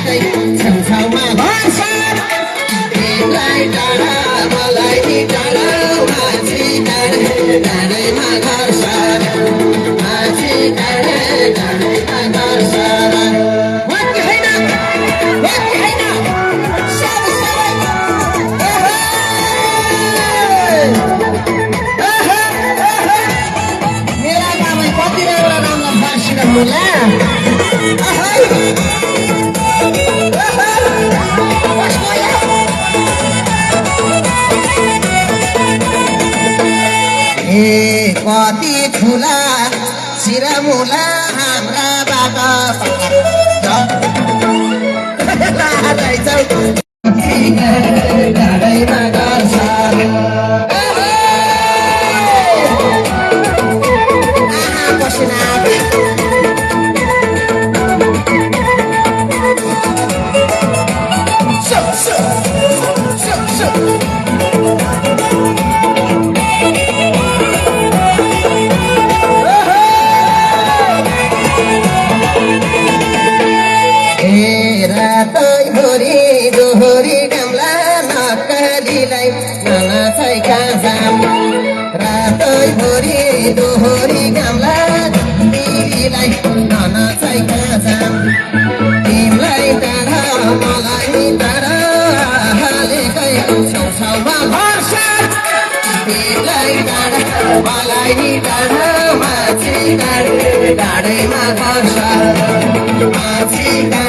रातै छेउछाउमा भन्छ तिमीलाई टाढा मलाई नि टाढा मान्छे टाढे टाढैमा घर सार मान्छे टाढे टाढैमा घर सार कति ठुला सिरमुला हाम्रा बाबा डाँडैमा गर्छ रातै भोरी दोहोरी गाम्ला नक्कलीलाई ननाचै काँझाम रातै भोरी दोहोरी गाम्ला दिदीलाई ननाचै काँझाम तिमीलाई टाढा मलाई टाढा हालेकै छेउछाउमा भर्छ तिमीलाई टाढा मलाई टाढा मान्छे टाढे टाढैमा भर्छ मान्छे